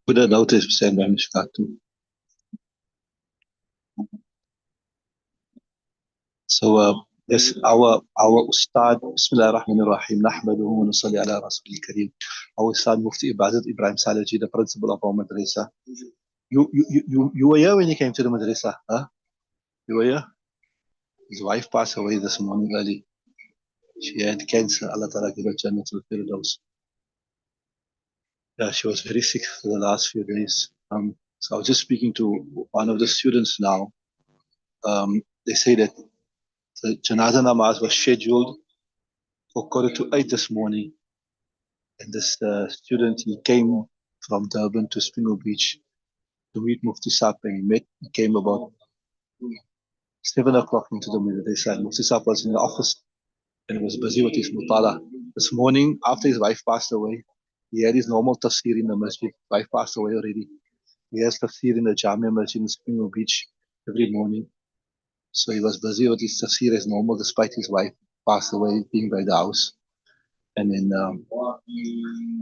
Put a notice sent by Mishkaat too. So yes, our Ustad, Bismillah ar-Rahman ar-Rahim, Nahmaduhu wa nusalli ala Rasul Kareem. Our Ustad Mufti Ibadat Ibrahim Salaji, the principal of our madrasa. You were here when you came to the madrasa, huh? You were here? His wife passed away this morning early. She had cancer. Allah Ta'ala give her Jannatul Firdaus. Yeah, she was very sick for the last few days. So I was just speaking to one of the students now. They say that the Janaza Namaz was scheduled for 7:45 this morning. And this student, he came from Durban to Springle Beach to meet Mufti Saab, and he came about 7 o'clock into the middle. They said Mufti Saab was in the office and he was busy with his mutala. This morning, after his wife passed away, he had his normal tafsir in the masjid. His wife passed away already. He has tafsir in the Jamia Masjid in Springle Beach every morning. So he was busy with his tafsir as normal, despite his wife passed away, being by the house. And then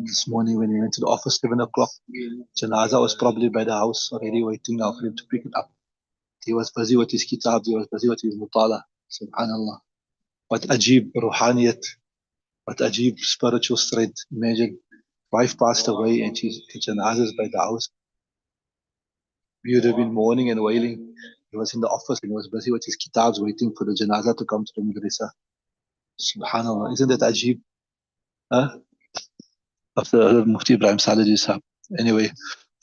this morning when he went to the office, 7 o'clock, Janaza was probably by the house already waiting now for him to pick it up. He was busy with his kitab, he was busy with his mutala. Subhanallah. What ajib ruhaniyat, what ajib spiritual strength. Imagine, wife passed away and Janaza is by the house. We would have been mourning and wailing. He was in the office and he was busy with his kitabs waiting for the Janaza to come to the madrasa. Subhanallah. Isn't that ajib? Huh? After Mufti Ibrahim Salaji Sahab. Anyway,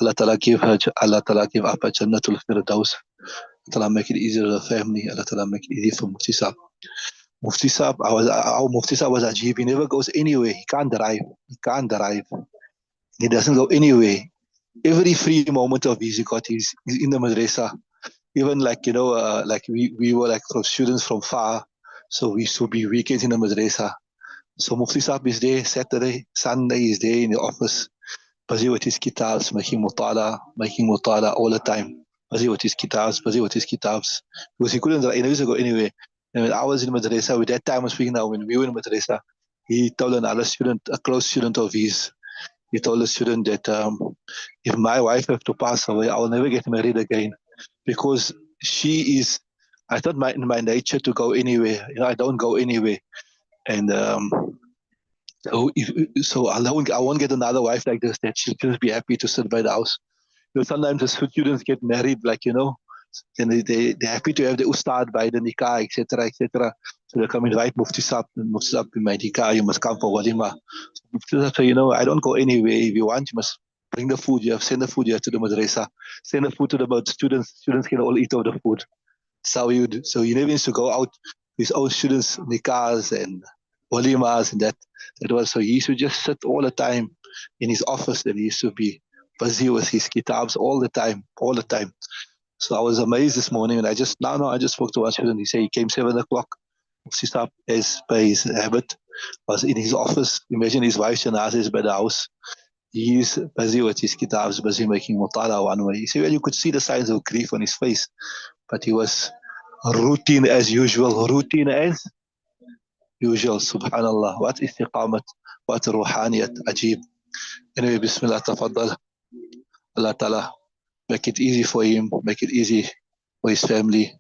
Allah Ta'ala give her, Allah Ta'ala give Appa Jannatul Firdaus. Allah Ta'ala make it easier for the family. Allah Ta'ala make it easy for Mufti Sahab. Mufti Sahab, our Mufti Sahab was ajib. He never goes anywhere. He can't drive. He can't drive. He doesn't go anywhere. Every free moment of his, he's in the madrasa. Even like, like we were like from students from far. So we used to be weekends in the madrasa. So Mufti Sahab is there Saturday, Sunday is there in the office, busy with his kitabs, making mutala all the time. Busy with his kitabs. Because he couldn't, he never go anywhere. And when I was in madrasa, with that time I'm speaking now, when we were in madrasa, he told another student, a close student of his, he told a student that if my wife have to pass away, I will never get married again. Because she is, I thought in my nature to go anywhere. I don't go anywhere. And so I won't get another wife like this, that she'll just be happy to sit by the house. Sometimes the students get married, and they're happy to have the ustad by the nikah, etc., etc. So they come invite Mufti Saab, in my nikah, you must come for walima. Mufti Saab say, I don't go anywhere. If you want, you must bring the food. You have send the food here to the madrasa. Send the food to the students. Students can all eat of the food. So he never used to go out with his own students' nikahs and walimas and that. So he used to just sit all the time in his office, and he used to be busy with his kitabs all the time. So I was amazed this morning, and I just spoke to one student. He said he came 7 o'clock. Mufti Saab, as by his habit, was in his office. Imagine his wife's janazah is by the house. He's busy with his kitabs, busy making mutala one way. He said, well, you could see the signs of grief on his face, but he was routine as usual. Subhanallah. What istiqamat, what ruhaniyat, ajib. Anyway, bismillah, tafaddal. Allah Ta'ala make it easy for him, make it easy for his family.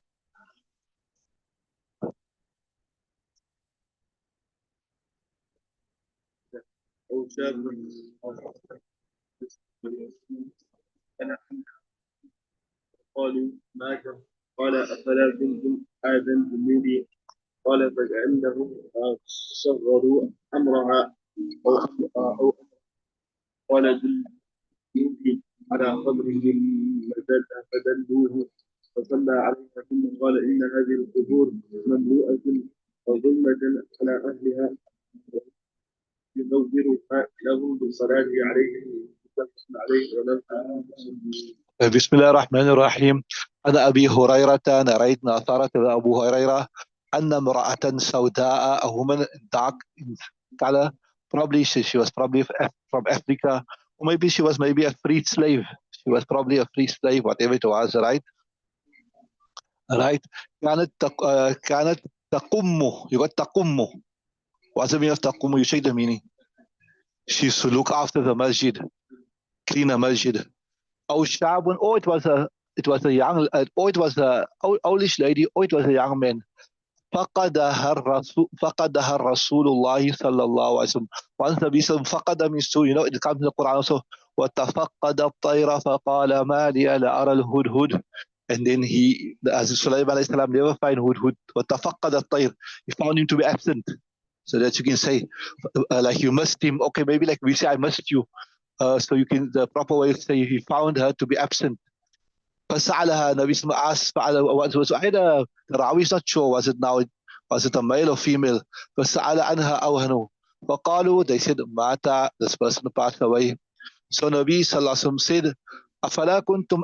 قالوا ماذا؟ قال أفلا كنتم آذنتموني؟ قال فكأنهم صغروا أمرها أو قال دلوني على قبرهم فدلوه فصلى عليها ثم قال إن هذه القبور مملوءة وظلمة على أهلها ينورها لهم بالصلاة عليهم بسم الله الرحمن الرحيم. عن أبي هريرة نريد ناثرة أبو هريرة أن امرأة سوداء, a woman dark in color, probably she was probably from Africa, or maybe she was maybe a freed slave. She was probably a free slave, whatever it was, right? كانت تقم. You got تقم. What's the meaning of تقم? You check the meaning. She used to look after the masjid. clean a masjid. Or shabun, or it was a young, or it was a oldish lady, or it was a young man. فقدها الرسول الله صلى الله عليه وسلم. Once Nabi Sallam فقد means to, it comes in the Quran also. وتفقد الطير فقال ما لي لا أرى الهدهد. And then as Sulaiman alayhi salam never find hudhud. وتفقد الطير. He found him to be absent. So that you can say, like you missed him. Okay, maybe like we say, I missed you. So you can, the proper way to say he found her to be absent. فسألها Nabi Sallam asked, was either the Rawi is not sure, was it a male or female? فسأل عنها أوهنوا. فقالوا, they said, Mata, this person passed away. So Nabi Sallallahu Alaihi Wasallam said, أفلا كنتم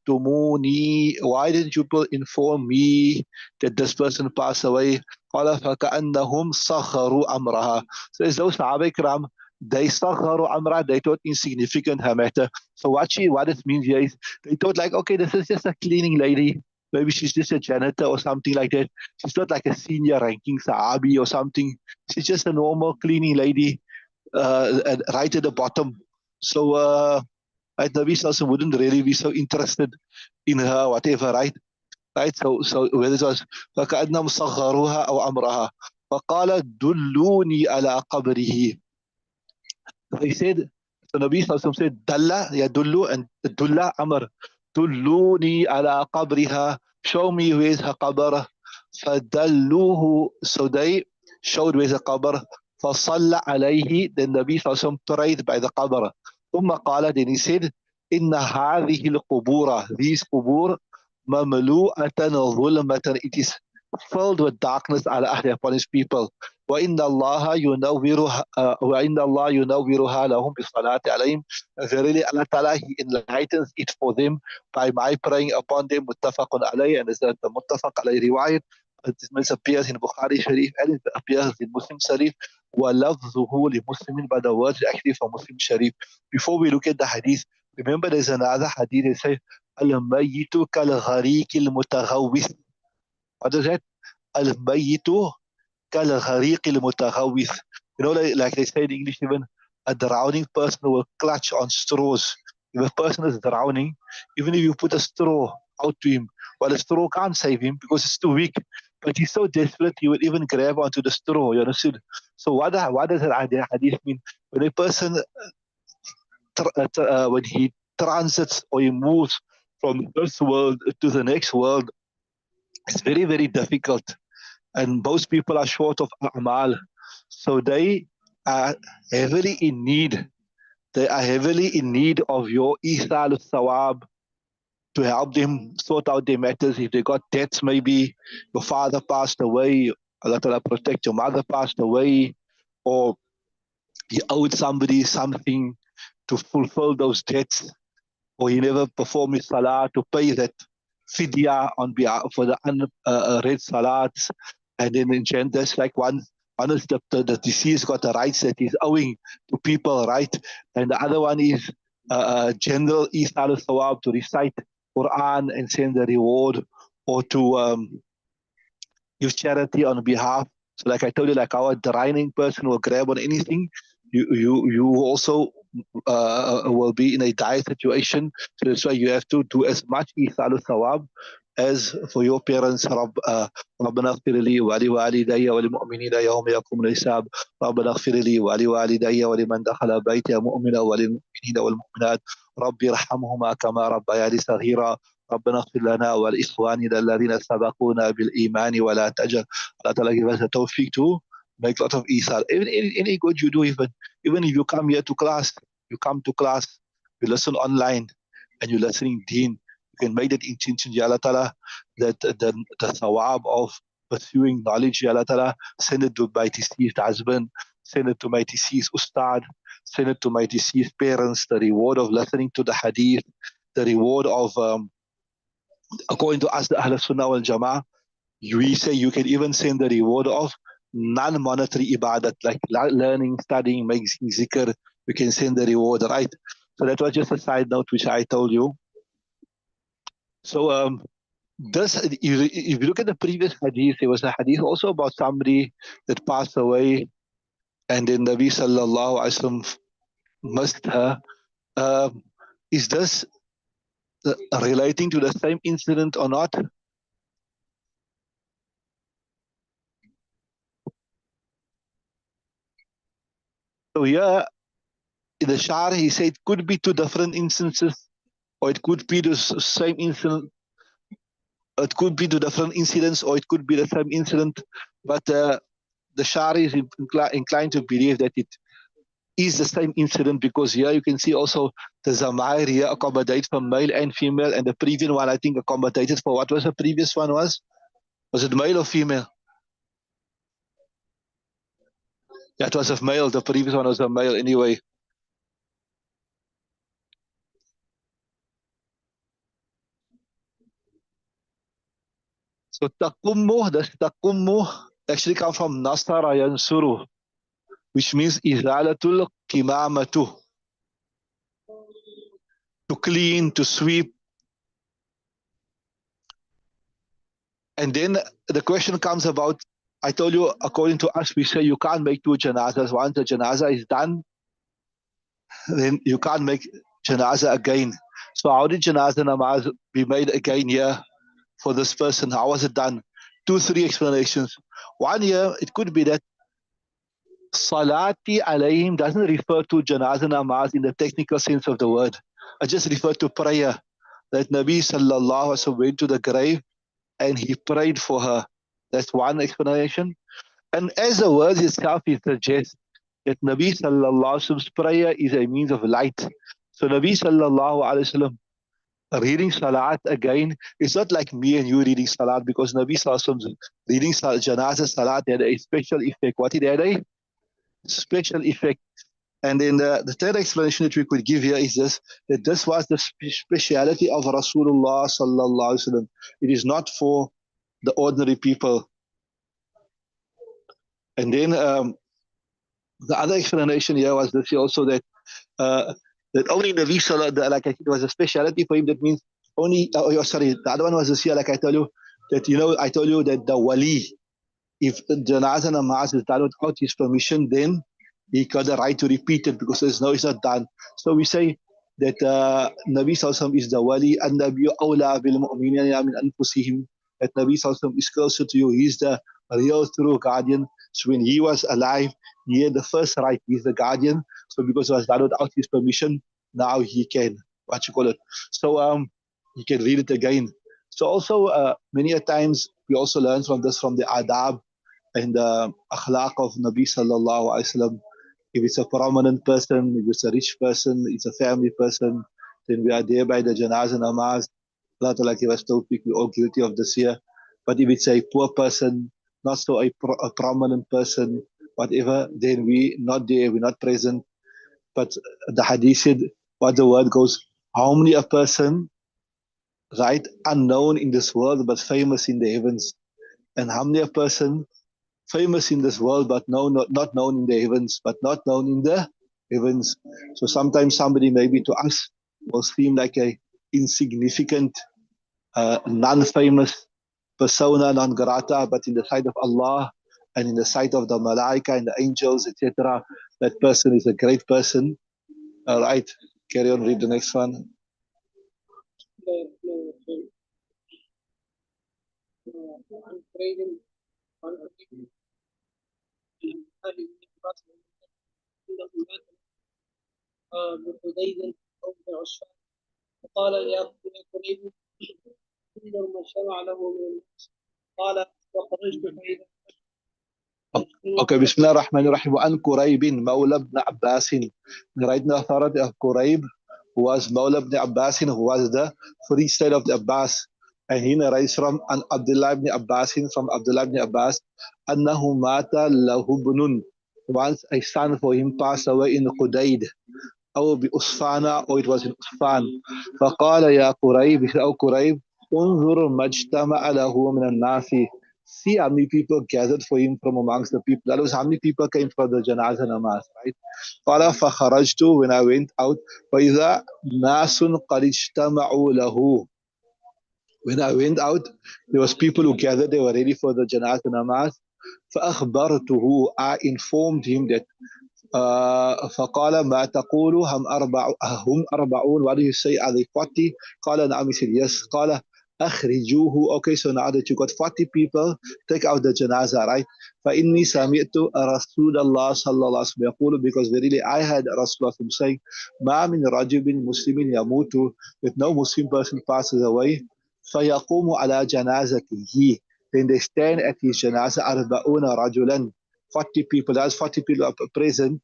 آذنتموني, why didn't you inform me that this person passed away? قال فكأنهم صخروا أمرها. So as those Sahaba Ikram, they صخروا أمرها, they thought insignificant her matter. So what it means here is, they thought like, okay, this is just a cleaning lady. Maybe she's just a janitor or something like that. She's not like a senior ranking Sahabi or something. She's just a normal cleaning lady, right at the bottom. So Nabi Sallallahu wouldn't really be so interested in her, whatever, right? Right. So whether it was فكأنهم صغروها أو أمرها فقال دلوني على قبره. They said, so Nabi Sallallahu said, Dalla, ya dullu, and Dulla Amr, Dulluni ala qabriha, show me where's her qabr. فدلوه, so they showed where's the qabr. فصلى عليه, then Nabi Sallallahu prayed by the qabr. ثم قال, then he said, إن هذه القبور, these qubur, مملوءة ظلمة, it is filled with darkness على أهل, upon his people. وإن الله ينورها لهم بالصلاة عليهم. Verily Allah Ta'ala, He enlightens it for them by my praying upon them. متفق عليه, and is that the متفق عليه riwayat. It appears in Bukhari Shareef and it appears in Muslim Shareef. وَلَفْظُهُ لِمُسْلِمٍ, but the words actually from Muslim Shareef. Before we look at the hadith, remember there's another hadith that says, الْمَيِّتُ كَالْغَرِيقِ الْمُتَغَوِّثِ. What is that? الْمَيِّتُ كالغريق المتغوث. Like they say in English, even a drowning person will clutch on straws. If a person is drowning, even if you put a straw out to him, well, the straw can't save him because it's too weak. But he's so desperate, he will even grab onto the straw. You understood? So what does the hadith mean? When a person, when he transits or he moves from this world to the next world, it's very, very difficult. And most people are short of a'mal. So they are heavily in need. They are heavily in need of your ithal sawab to help them sort out their matters. If they got debts, maybe your father passed away, Allah Ta'ala protect, your mother passed away, or you owed somebody something to fulfill those debts, or he never performed his salah to pay that fidya on behalf for the unread salats. And then in Jandas, like one is the deceased got the rights that he's owing to people, right? And the other one is general Isal Sawab, to recite Quran and send the reward, or to give charity on behalf. So like I told you, like our drowning person will grab on anything. You also will be in a dire situation. So that's why you have to do as much Isal Sawab as for your parents. ربنا اغفر لي ولوالدي وللمؤمنين يوم يقوم الحساب. ربنا اغفر لي ولوالدي ولمن دخل بيتي مؤمنا وللمؤمنين والمؤمنات ربي ارحمهما كما ربياني صغيرا. ربنا اغفر لنا ولإخواننا الذين سبقونا بالإيمان ولا تجعل. Allah Ta'ala give us the tawfiq to make a lot of isal. Even any good you do, even if you come here to class, you come to class, you listen online, and you're listening deen, you can make that intention, Ya Allah Ta'ala, that the sawab of pursuing knowledge, Ya Allah Ta'ala, send it to my deceased husband, send it to my deceased ustad, send it to my deceased parents, the reward of listening to the hadith, the reward of, according to us, the Ahl Sunnah wal Jama'ah, we say you can even send the reward of non-monetary ibadat, like learning, studying, making zikr. You can send the reward, right? So that was just a side note which I told you. So this, if you look at the previous hadith, there was a hadith also about somebody that passed away, and then Nabi Sallallahu Alaihi Wasallam missed her. Is this relating to the same incident or not? So here in the Shar, he said it could be two different instances, or it could be the same incident. It could be two different incidents, or it could be the same incident. But the Shar is inclined to believe that it is the same incident because here you can see also the Zamair here accommodates for male and female, and the previous one I think accommodated for what was the previous one was? Was it male or female? Yeah, it was a male. The previous one was a male anyway. So takummu, the takummu actually comes from Nasara Yansuru, which means izalatul kimamatu, to clean, to sweep. And then the question comes about, I told you, according to us, we say you can't make two janazas. Once the janaza is done, then you can't make janaza again. So how did janaza namaz be made again here for this person? How was it done? Two, three explanations. One here, it could be that Salati alayhim doesn't refer to janaza namaz in the technical sense of the word. It just refers to prayer. That Nabi sallallahu alaihi wasallam went to the grave and he prayed for her. That's one explanation. And as the word itself it suggests that Nabi sallallahu alaihi wasallam's prayer is a means of light. So Nabi sallallahu alaihi wasallam reading salat again, it's not like me and you reading salat because Nabi sallallahu alaihi wasallam reading janaza salat had a special effect. What it had a special effect. And then the third explanation that we could give here is this, that this was the speciality of Rasulullah sallallahu alaihi wasallam. It is not for the ordinary people. And then the other explanation here was this also uh, that only Nabi sallallahu, like I said, it was a speciality for him. That means only, sorry, the other one was this here, like I tell you, that, I told you that the wali, if the janaza namaz is done without his permission, then he got the right to repeat it because there's no, it's not done. So we say that Nabi Sallallahu is the wali, and Nabi awla bil mu'minina min anfusihim, that Nabi Sallallahu is closer to you. He's the real true guardian. So when he was alive, he had the first right. He's the guardian. So because it was done without his permission, now he can, what you call it. So he can read it again. So also many a times we also learn from this from the adab and the akhlaq of Nabi sallallahu alaihi wasallam. If it's a prominent person, if it's a rich person, it's a family person, then we are there by the janazah namaz. Allah Ta'ala give us tawfiq, we're all guilty of this here. But if it's a poor person, not so a prominent person, whatever, then we not there, we're not present. But the hadith said, what the word goes, how many a person, right, unknown in this world but famous in the heavens, and how many a person famous in this world but not known in the heavens, but not known in the heavens. So sometimes somebody maybe to us will seem like a insignificant, non-famous persona non grata, but in the sight of Allah and in the sight of the malaika and the angels, etc., that person is a great person. All right, carry on, read the next one. بحديد أو بعصفان فقال يا قريب انظر ما شرع له من الناس قال فخرجت فإذا Okay, Bismillah ar-Rahman ar-Rahim. An Quraib Mawla ibn Abbas. Right now, authority of Quraib, who was Mawla ibn Abbas, who was the free state of the Abbas. And he narrates from an Abdullah ibn Abbas, from Abdullah ibn Abbas, Annahu mata lahu bunun. Once a son for him passed away in Qudayd. أو بأصفانا أو it was in أصفان فقال يا قريب أو قريب انظر ما اجتمع له من الناس. See how many people gathered for him from amongst the people. That was how many people came for the janazah namaz, right? قال فخرجت, when I went out, فإذا ناس قد اجتمعوا له. When I went out, there was people who gathered, they were ready for the janazah namaz. فأخبرته, I informed him that فقال ما تقول هم أربعون. What do you say, are they 40? قال نعم. He said yes. قال أخرجوه. Okay, so now that you got 40 people, take out the janaza, right? فإني سمعت رسول الله صلى الله عليه وسلم يقول, because verily I had Rasulullah saying ما من رجل مسلم يموت, that no Muslim person passes away, فيقوم على جنازته, then they stand at his janaza أربعون رجلا, 40 people, that's 40 people are present.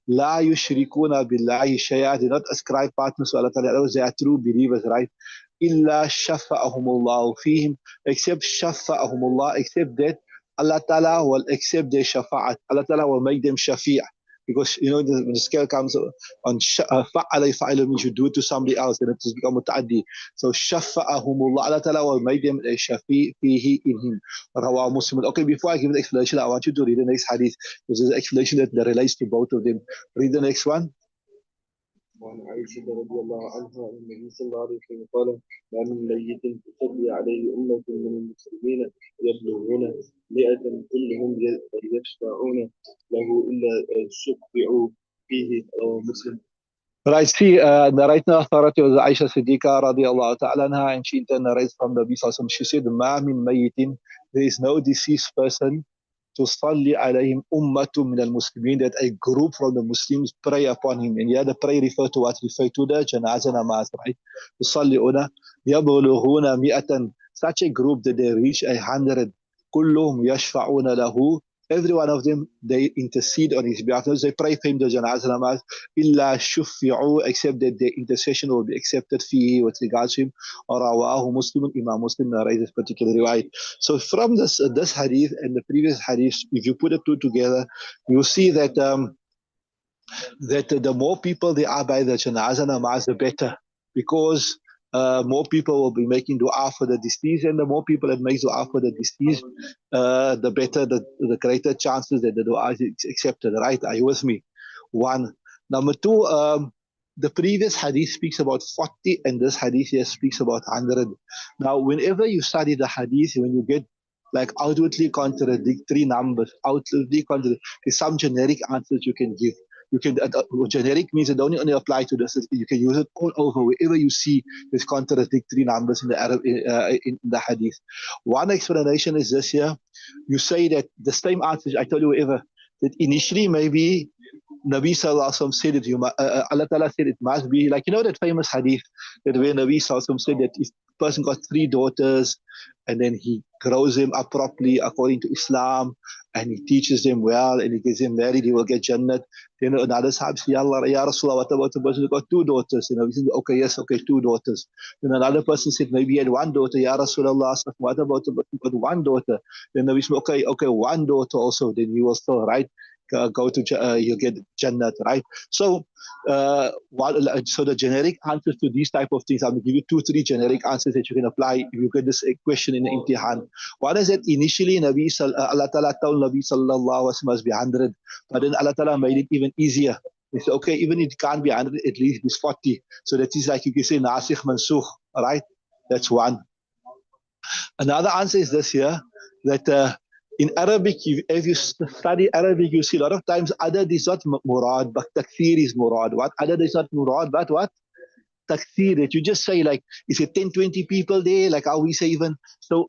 لا يشركون بالله شيئا, do not ascribe partners to Allah Ta'ala, they are true believers, right? إلا شفعهم الله فيهم, except شفعهم الله, except that Allah Ta'ala will accept their shafa'at. Allah Ta'ala will make them shafi'. Because, you know, when the scale comes on fa'ala yafa'ala, means you do it to somebody else, and it has become muta'addi. So shafa'ahumullah, Allah Ta'ala will make them a shafi' fihi in him. Rawah Muslim. Okay, before I give the explanation, I want you to read the next hadith, because there's an explanation that relates to both of them. Read the next one. وعن عائشة رضي الله عنها أن النبي صلى الله عليه وسلم قال: ما من ميت تصلي عليه أمة من المسلمين يبلغون 100 كلهم يشفعون له إلا شفعوا فيه. رواه مسلم. Right, see, narrating authority was Aisha Siddiqa radiallahu ta'ala anha, and she in turn narrates from the Nabi Sallallahu. She said, Ma min mayyitin, there is no deceased person, تصلي عليهم أمة من المسلمين, that a group from the Muslims pray upon him. And here the prayer refer to what? Refer to the janazah namaz, right? يصلون يبلغون 100, such a group that they reach 100. كلهم يشفعون له, every one of them they intercede on his behalf. They pray for him the janazah namaz. إلا شفعوا, except that their intercession will be accepted فيه, with regards to him. رواه مسلم, Imam Muslim narrates this particular riwayat. So from this hadith and the previous hadith, if you put the two together, you see that that the more people there are by the janazah namaz, the better, because more people will be making dua for the deceased, and the more people that make dua for the deceased, the better, the greater chances that the dua is accepted. Right? Are you with me? One. Number two, the previous hadith speaks about 40, and this hadith here speaks about 100. Now, whenever you study the hadith, when you get like outwardly contradictory numbers, outwardly contradictory, there's some generic answers you can give. You can generic means it only apply to this. You can use it all over wherever you see there's contradictory numbers in the Arab in the hadith. One explanation is this here: you say that the same answers I told you wherever, that initially maybe Nabi Sallallahu Alaihi Wasallam said it, Allah Ta'ala said it must be like, you know, that famous hadith that where Nabi Sallallahu Alaihi Wasallam said that if a person got 3 daughters and then he grows them up properly according to Islam and he teaches them well and he gets them married, he will get Jannat. Then another Sahab said, Ya Rasulullah, what about the person who got 2 daughters? And Nabi said, okay, yes, okay, 2 daughters. Then another person said, maybe he had 1 daughter. Ya Rasulullah, what about the person who got 1 daughter? Then Nabi said, okay, 1 daughter also. Then you will still, right? Go to you get Jannat, right? So so the generic answers to these type of things, I'm going to give you 2-3 generic answers that you can apply if you get this question in the imtihan. One is that initially Allah Ta'ala told Nabi Sallallahu Alaihi Wasallam must be 100, but then Allah Ta'ala made it even easier. He said, okay, even if it can't be 100, at least it's 40. So that is like you can say nasikh mansukh, right? That's one. Another answer is this here, that in Arabic, if you study Arabic, you see a lot of times adad is not murad, but takfir is murad. What? Adad is not murad, but what? Takfir. That you just say like, is it 10, 20 people there? Like how we say even. So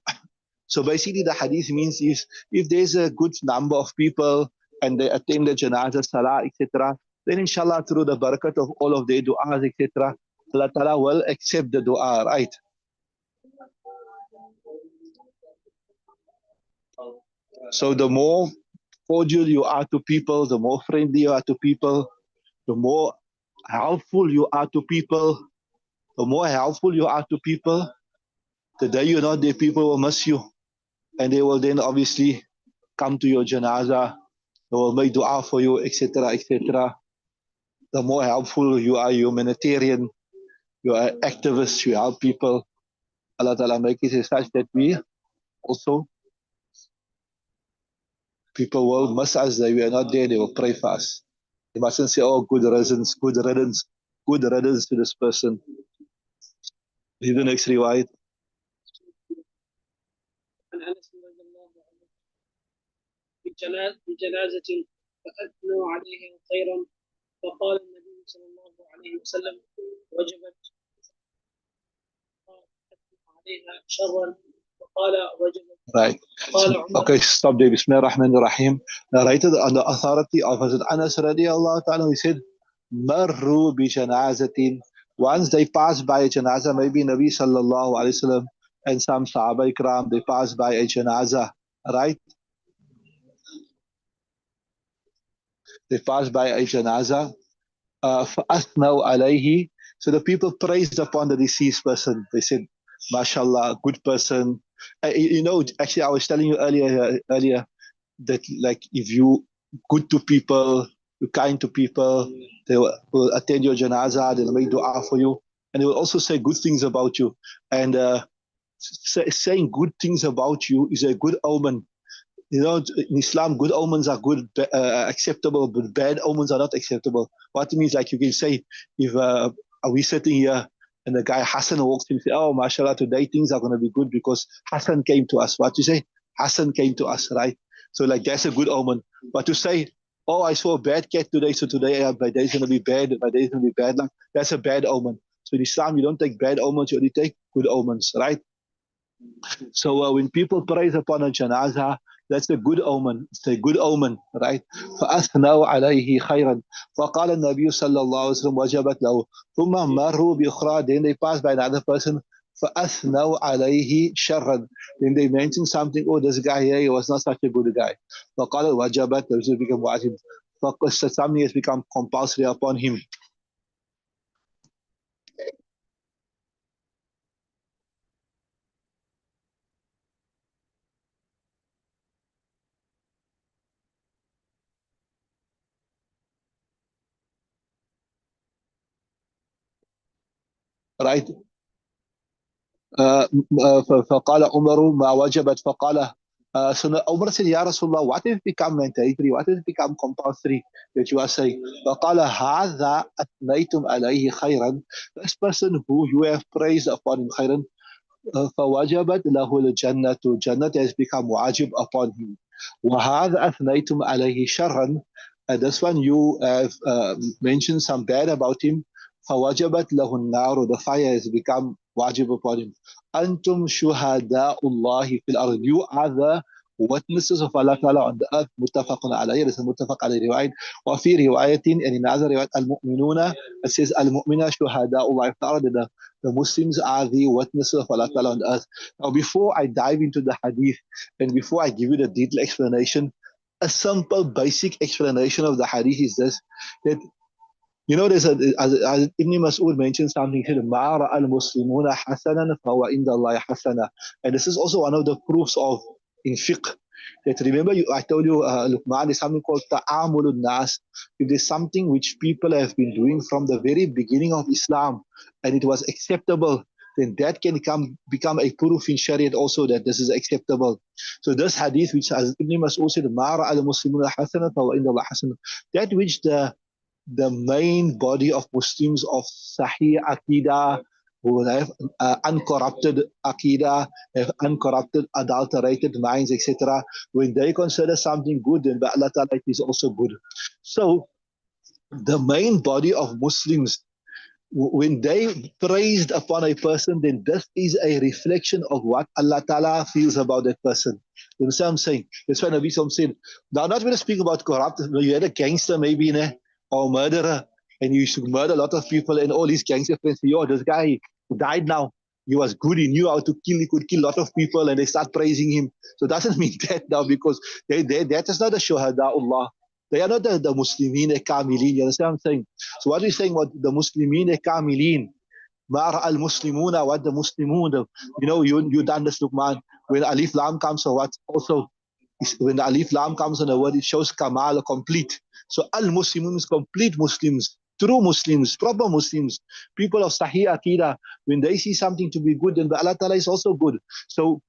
basically the hadith means is if there's a good number of people and they attend the janazah, salah, etc., then inshallah through the barakat of all of their du'as, etc., Allah Ta'ala will accept the dua, right? So the more cordial you are to people, the more friendly you are to people, the more helpful you are to people, the day you're not there, people will miss you. And they will then obviously come to your janazah, they will make dua for you, etc., etc. The more helpful you are, humanitarian, you are activist, you help people. Allah Ta'ala make it such that we also, people will miss us, that we are not there, they will pray for us. You mustn't say, oh, good riddance to this person. Read the next riwayat. عن انس رضي الله عنه بجنازه فأثنوا عليها خيرا. فقال النبي صلى الله عليه وسلم وجبت. فأثنوا عليها شرا. فقال وجبت. Right. قال عمر. Okay, stop there. Bismillah ar-Rahman ar-Rahim. Narrated on the authority of Hazrat Anas radiallahu ta'ala, he said, Marru bi janazatin. Once they passed by a janaza, maybe Nabi sallallahu alayhi wasallam and some Sahaba ikram, they passed by a janaza, right? They passed by a janaza. فَأَثْنَوْا عَلَيْهِ. So the people praised upon the deceased person. They said, MashaAllah, good person. You know, actually, I was telling you earlier that like if you good to people, you're kind to people, they will attend your janazah, they'll make dua for you, and they will also say good things about you. And saying good things about you is a good omen. You know, in Islam, good omens are good, acceptable, but bad omens are not acceptable. What it means, like you can say, if are we sitting here and the guy Hassan walks in and say, oh, mashallah, today things are going to be good because Hassan came to us. What you say? Hassan came to us, right? So like that's a good omen. But to say, oh, I saw a bad cat today, so today my day is going to be bad, my day is going to be bad luck, that's a bad omen. So in Islam, you don't take bad omens, you only take good omens, right? So when people praise upon a janazah, that's a good omen. It's a good omen, right? فأثنوا عليه خيرا. فقال النبي صلى الله عليه وسلم وجبت له. ثم مروا بأخرى. Then they passed by another person. فأثنوا عليه شرا. Then they mentioned something. Oh, this guy here, he was not such a good guy. فقال وجبت. This has become wajib. Something has become compulsory upon him. Right? فقال عمر ما وجبت فقال so Umar said Ya Rasulullah, what has become mandatory, what has become compulsory that you are saying? فقال هذا أثنيتم عليه خيرا. This person who you have praised upon him خيرا فوجبت له الجنة. Jannah has become wajib upon him. وهذا أثنيتم عليه شرا. This one you have mentioned some bad about him. فوجبت له النار. The fire has become wajib upon him. أنتم شهداء الله في الأرض. You are the witnesses of Allah Ta'ala on the earth. متفق عليه. This is متفق عليه رواية. وفي رواية and in another رواية المؤمنون, it says المؤمنون شهداء الله في الأرض. The Muslims are the witnesses of Allah Ta'ala on earth. Now, before I dive into the hadith and before I give you the detailed explanation, a simple, basic explanation of the hadith is this: that you know, there's as Ibn Mas'ud mentioned something here, مَا رَأَى الْمُسْلِمُونَ حَسَنًا فَهُوَ عِنْدَ اللَّهِ حَسَنًا. And this is also one of the proofs of in fiqh. That remember, I told you, Luqman is something called ta'amulun nas. If there's something which people have been doing from the very beginning of Islam and it was acceptable, then that can become a proof in Shariah also that this is acceptable. So this hadith, which as Ibn Mas'ud said, مَا رَأَى الْمُسْلِمُونَ حَسَنًا فَهُوَ عِنْدَ اللَّهِ حَسَنًا. That which the main body of Muslims of Sahih Aqidah, who have uncorrupted Aqidah, have uncorrupted, adulterated minds, etc., when they consider something good, then by Allah Ta'ala it is also good. So the main body of Muslims, when they praised upon a person, then this is a reflection of what Allah Ta'ala feels about that person. You understand what I'm saying? That's why Nabi Sallam said, now I'm not going to speak about corrupt, you had a gangster maybe, or murderer, and you used to murder a lot of people, and all these gangster friends say, yo, this guy died now. He was good, he knew how to kill, he could kill a lot of people, and they start praising him. So it doesn't mean that now, because that is not a shuhada'ullah. They are not the Muslimin kamilin. You understand what I'm saying? So what we're saying, what the Muslimin kamilin, Mara al Muslimuna, what the Muslimun, you done this, Luqman. When Alif Lam comes, or what also, when the Alif Lam comes on the word, it shows Kamal, complete. So Al Muslimun is complete Muslims, true Muslims, proper Muslims, people of Sahih Aqidah. When they see something to be good, then Allah Ta'ala is also good. So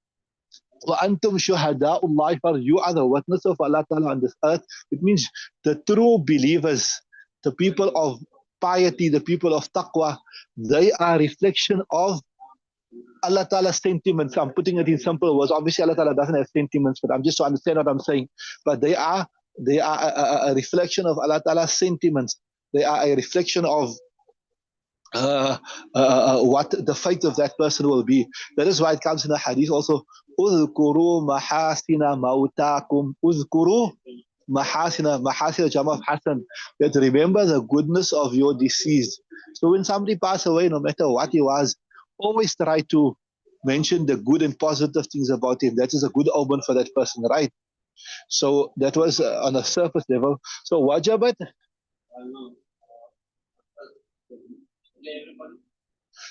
وَأَنْتُمْ شُهَدَاءُ اللَّهِ, for you are the witness of Allah Ta'ala on this earth. It means the true believers, the people of piety, the people of taqwa, they are a reflection of Allah Ta'ala's sentiments. I'm putting it in simple words. Obviously, Allah Ta'ala doesn't have sentiments, but I'm just to understand what I'm saying. But they are They are a reflection of Allah Ta'ala's sentiments. They are a reflection of what the fate of that person will be. That is why it comes in the hadith also. اذكروا محاسن موتاكم. اذكروا محاسن jama of hasan. That remember the goodness of your deceased. So when somebody passes away, no matter what he was, always try to mention the good and positive things about him. That is a good omen for that person, right? So that was on a surface level. So wajabat.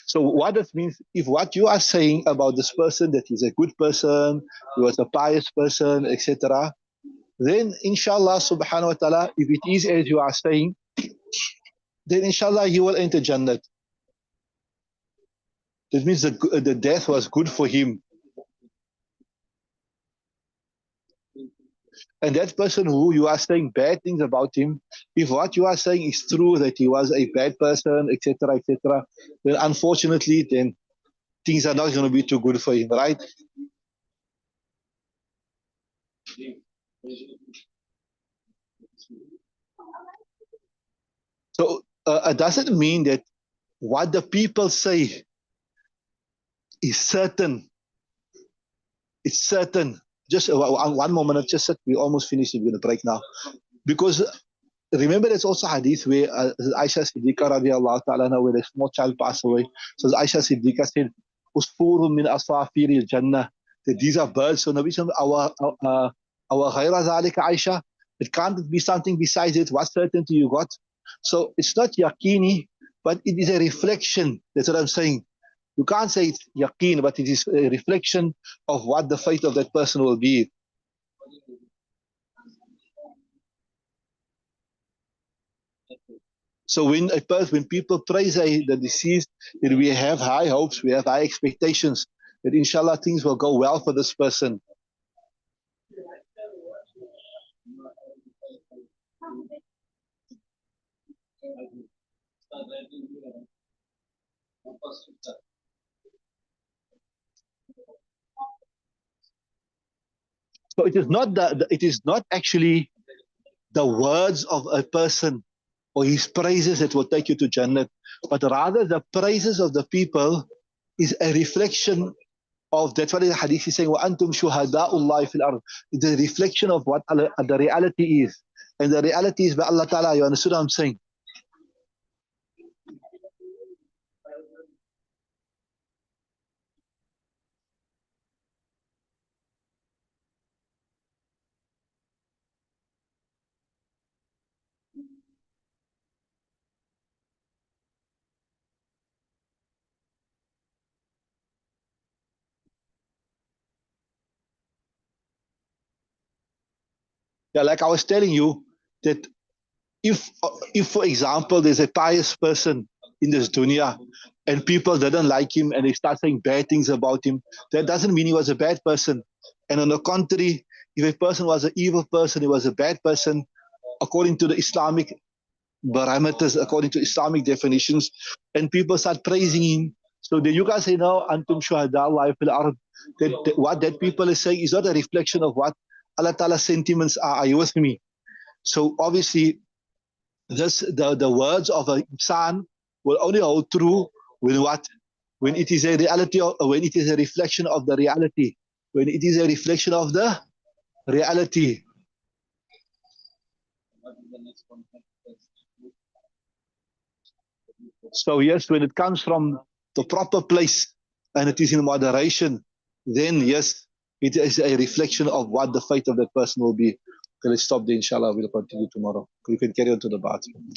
So what that means, if what you are saying about this person, that he's a good person, he was a pious person, etc., then inshallah subhanahu wa ta'ala, if it is as you are saying, then inshallah you will enter Jannat. That means the death was good for him. And that person who you are saying bad things about him, if what you are saying is true, that he was a bad person, etc., then unfortunately, then things are not going to be too good for him, right? So does it mean that what the people say is certain? It's certain. Just one moment, just we almost finished. We're going to break now. Because remember, there's also hadith where Aisha Siddiqa radiallahu ta'ala, where a small child passed away. So Aisha Siddiqa said, Usfurun min asafiri jannah. That these are birds. So Nabi said, our ghayra dhalika Aisha. It can't be something besides it. What certainty you got? So it's not yaqini, but it is a reflection. That's what I'm saying. You can't say it's yaqeen, but it is a reflection of what the fate of that person will be. So when people praise the deceased, then we have high hopes, we have high expectations that inshallah things will go well for this person. So it is not actually the words of a person or his praises that will take you to Jannah, but rather the praises of the people is a reflection of, that's what the hadith is saying, وَأَنْتُمْ شُهَدَاءُ اللَّهِ فِي الْأَرْضِ. It's a reflection of what the reality is. And the reality is by Allah Ta'ala. You understood what I'm saying? Yeah, like I was telling you, that if for example, there's a pious person in this dunya and people didn't like him and they start saying bad things about him, that doesn't mean he was a bad person. And on the contrary, if a person was an evil person, he was a bad person, according to the Islamic parameters, according to Islamic definitions, and people start praising him. So then you guys say, no, antum shuhada Allah fil ard. That what that people is saying is not a reflection of what Allah Ta'ala's sentiments are. Are you with me? So obviously, the words of a insan will only hold true when what? When it is a reality, when it is a reflection of the reality. When it is a reflection of the reality. So yes, when it comes from the proper place and it is in moderation, then yes, it is a reflection of what the fate of that person will be. Okay, let's stop there, inshallah. We'll continue tomorrow. You can carry on to the bathroom.